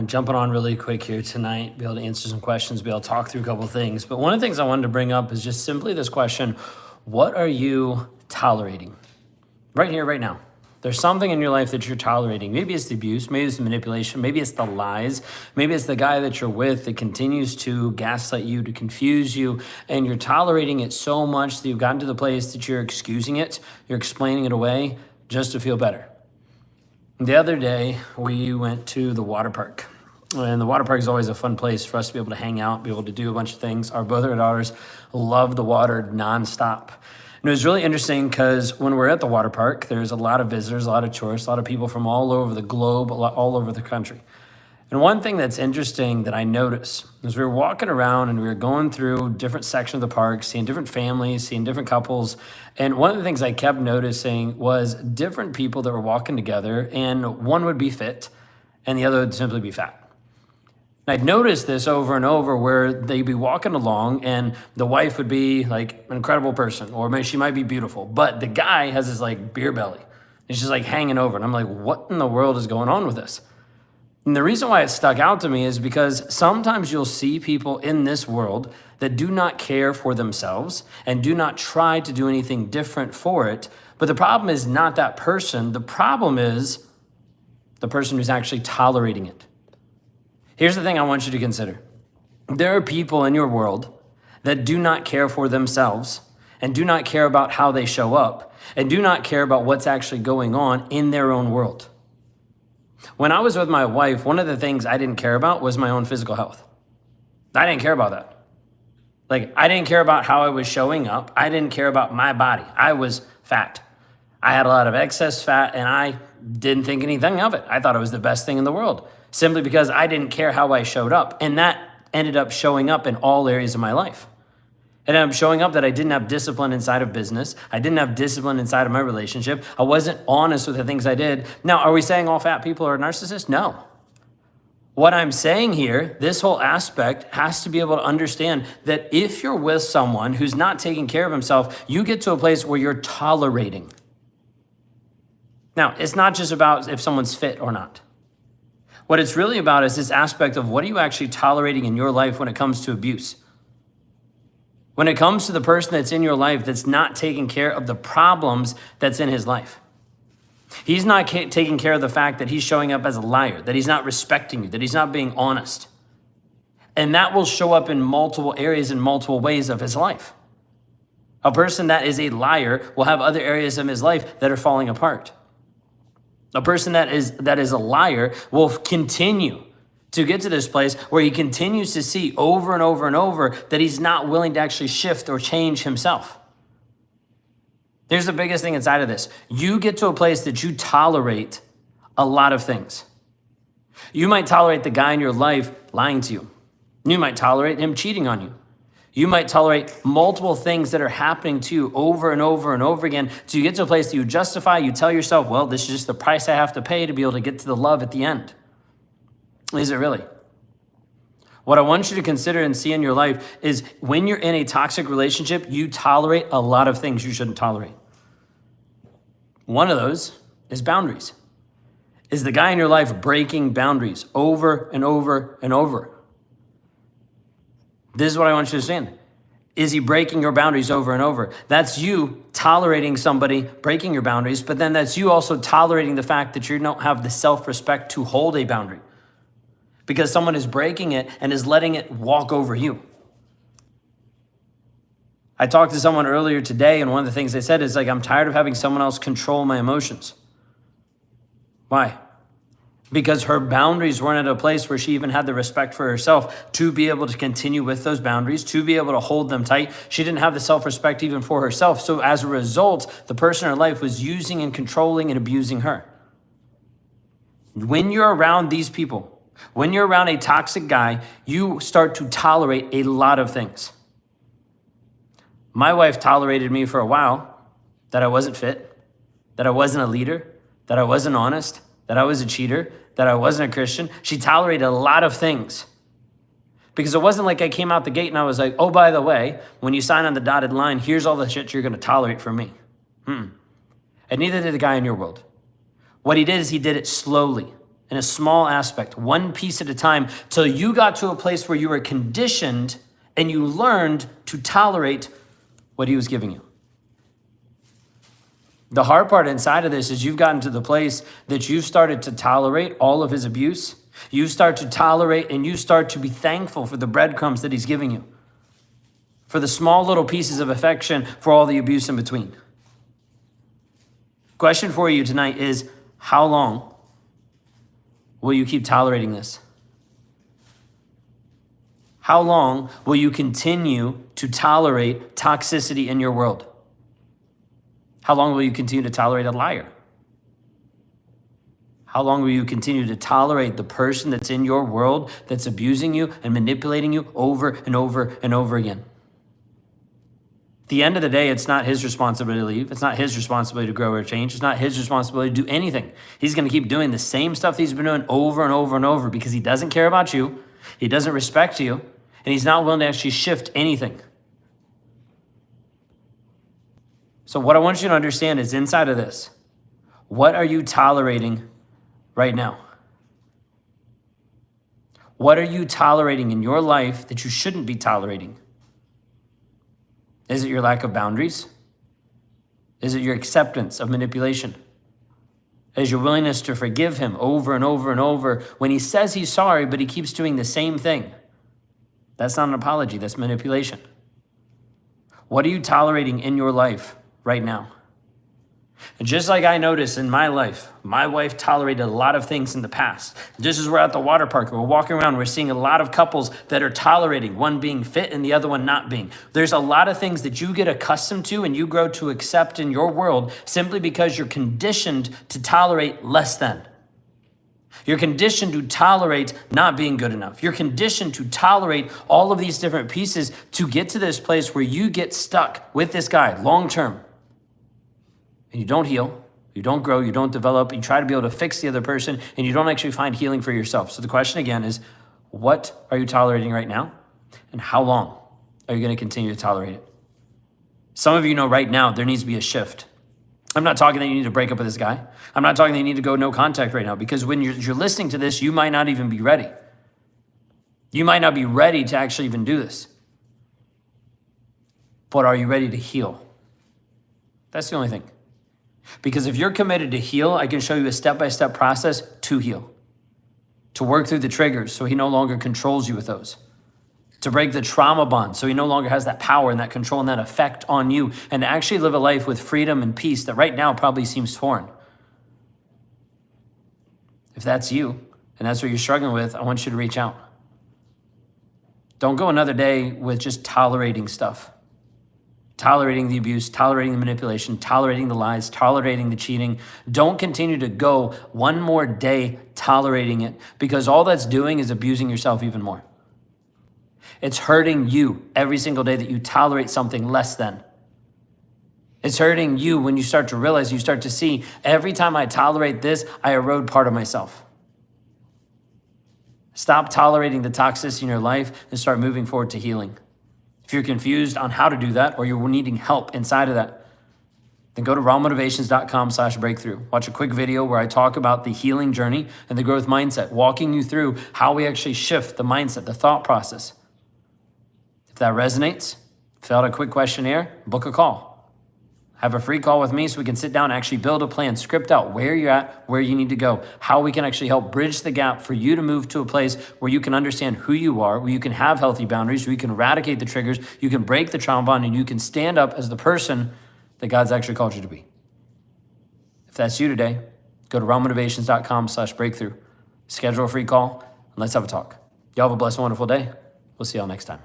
I'm jumping on really quick here tonight, be able to answer some questions, be able to talk through a couple of things. But one of the things I wanted to bring up is just simply this question: what are you tolerating right here, right now? There's something in your life that you're tolerating. Maybe it's the abuse, maybe it's the manipulation, maybe it's the lies, maybe it's the guy that you're with that continues to gaslight you, to confuse you, and you're tolerating it so much that you've gotten to the place that you're excusing it, you're explaining it away just to feel better. The other day, we went to the water park. And the water park is always a fun place for us to be able to hang out, be able to do a bunch of things. Both our daughters love the water nonstop. And it was really interesting because when we're at the water park, there's a lot of visitors, a lot of tourists, a lot of people from all over the globe, all over the country. And one thing that's interesting that I noticed is we were walking around and we were going through different sections of the park, seeing different families, seeing different couples. And one of the things I kept noticing was different people that were walking together, and one would be fit and the other would simply be fat. And I'd noticed this over and over where they'd be walking along and the wife would be like an incredible person, or maybe she might be beautiful, but the guy has this like beer belly. It's just like hanging over. And I'm like, what in the world is going on with this? And the reason why it stuck out to me is because sometimes you'll see people in this world that do not care for themselves and do not try to do anything different for it. But the problem is not that person. The problem is the person who's actually tolerating it. Here's the thing I want you to consider. There are people in your world that do not care for themselves and do not care about how they show up and do not care about what's actually going on in their own world. When I was with my wife, one of the things I didn't care about was my own physical health. I didn't care about that. Like, I didn't care about how I was showing up. I didn't care about my body. I was fat. I had a lot of excess fat and I didn't think anything of it. I thought it was the best thing in the world simply because I didn't care how I showed up. And that ended up showing up in all areas of my life. It ended up showing up that I didn't have discipline inside of business. I didn't have discipline inside of my relationship. I wasn't honest with the things I did. Now, are we saying all fat people are narcissists? No. What I'm saying here, this whole aspect has to be able to understand that if you're with someone who's not taking care of himself, you get to a place where you're tolerating. Now, it's not just about if someone's fit or not. What it's really about is this aspect of what are you actually tolerating in your life when it comes to abuse? When it comes to the person that's in your life that's not taking care of the problems that's in his life. He's not taking care of the fact that he's showing up as a liar, that he's not respecting you, that he's not being honest. And that will show up in multiple areas, in multiple ways of his life. A person that is a liar will have other areas of his life that are falling apart. A person that is a liar will continue to get to this place where he continues to see over and over and over that he's not willing to actually shift or change himself. Here's the biggest thing inside of this. You get to a place that you tolerate a lot of things. You might tolerate the guy in your life lying to you. You might tolerate him cheating on you. You might tolerate multiple things that are happening to you over and over and over again. So you get to a place that you justify, you tell yourself, well, this is just the price I have to pay to be able to get to the love at the end. Is it really? What I want you to consider and see in your life is when you're in a toxic relationship, you tolerate a lot of things you shouldn't tolerate. One of those is boundaries. Is the guy in your life breaking boundaries over and over and over? This is what I want you to understand. Is he breaking your boundaries over and over? That's you tolerating somebody breaking your boundaries, but then that's you also tolerating the fact that you don't have the self-respect to hold a boundary because someone is breaking it and is letting it walk over you. I talked to someone earlier today, and one of the things they said is like, I'm tired of having someone else control my emotions. Why? Because her boundaries weren't at a place where she even had the respect for herself to be able to continue with those boundaries, to be able to hold them tight. She didn't have the self-respect even for herself. So as a result, the person in her life was using and controlling and abusing her. When you're around these people, when you're around a toxic guy, you start to tolerate a lot of things. My wife tolerated me for a while, that I wasn't fit, that I wasn't a leader, that I wasn't honest, that I was a cheater, that I wasn't a Christian. She tolerated a lot of things because it wasn't like I came out the gate and I was like, oh, by the way, when you sign on the dotted line, here's all the shit you're going to tolerate from me. And neither did the guy in your world. What he did is he did it slowly in a small aspect, one piece at a time, till you got to a place where you were conditioned and you learned to tolerate what he was giving you. The hard part inside of this is you've gotten to the place that you've started to tolerate all of his abuse. You start to tolerate and you start to be thankful for the breadcrumbs that he's giving you, for the small little pieces of affection, for all the abuse in between. Question for you tonight is, how long will you keep tolerating this? How long will you continue to tolerate toxicity in your world? How long will you continue to tolerate a liar? How long will you continue to tolerate the person that's in your world that's abusing you and manipulating you over and over and over again? At the end of the day, it's not his responsibility to leave. It's not his responsibility to grow or change. It's not his responsibility to do anything. He's going to keep doing the same stuff he's been doing over and over and over because he doesn't care about you. He doesn't respect you, and he's not willing to actually shift anything. So what I want you to understand is inside of this, what are you tolerating right now? What are you tolerating in your life that you shouldn't be tolerating? Is it your lack of boundaries? Is it your acceptance of manipulation? Is your willingness to forgive him over and over and over when he says he's sorry, but he keeps doing the same thing? That's not an apology, that's manipulation. What are you tolerating in your life right now? And just like I noticed in my life, my wife tolerated a lot of things in the past. Just as we're at the water park, we're walking around, we're seeing a lot of couples that are tolerating, one being fit and the other one not being. There's a lot of things that you get accustomed to and you grow to accept in your world simply because you're conditioned to tolerate less than. You're conditioned to tolerate not being good enough. You're conditioned to tolerate all of these different pieces to get to this place where you get stuck with this guy long term. And you don't heal, you don't grow, you don't develop, you try to be able to fix the other person, and you don't actually find healing for yourself. So the question again is, what are you tolerating right now? And how long are you going to continue to tolerate it? Some of you know right now there needs to be a shift. I'm not talking that you need to break up with this guy. I'm not talking that you need to go no contact right now, because when you're listening to this, you might not even be ready. You might not be ready to actually even do this. But are you ready to heal? That's the only thing. Because if you're committed to heal, I can show you a step-by-step process to heal, to work through the triggers so he no longer controls you with those, to break the trauma bond so he no longer has that power and that control and that effect on you, and to actually live a life with freedom and peace that right now probably seems foreign. If that's you and that's what you're struggling with, I want you to reach out. Don't go another day with just tolerating stuff. Tolerating the abuse, tolerating the manipulation, tolerating the lies, tolerating the cheating. Don't continue to go one more day tolerating it, because all that's doing is abusing yourself even more. It's hurting you every single day that you tolerate something less than. It's hurting you when you start to realize, you start to see, every time I tolerate this, I erode part of myself. Stop tolerating the toxicity in your life and start moving forward to healing. If you're confused on how to do that, or you're needing help inside of that, then go to rawmotivations.com/breakthrough. Watch a quick video where I talk about the healing journey and the growth mindset, walking you through how we actually shift the mindset, the thought process. If that resonates, fill out a quick questionnaire, book a call. Have a free call with me so we can sit down and actually build a plan, script out where you're at, where you need to go, how we can actually help bridge the gap for you to move to a place where you can understand who you are, where you can have healthy boundaries, where you can eradicate the triggers, you can break the trauma bond, and you can stand up as the person that God's actually called you to be. If that's you today, go to rawmotivations.com/breakthrough. Schedule a free call and let's have a talk. Y'all have a blessed, wonderful day. We'll see y'all next time.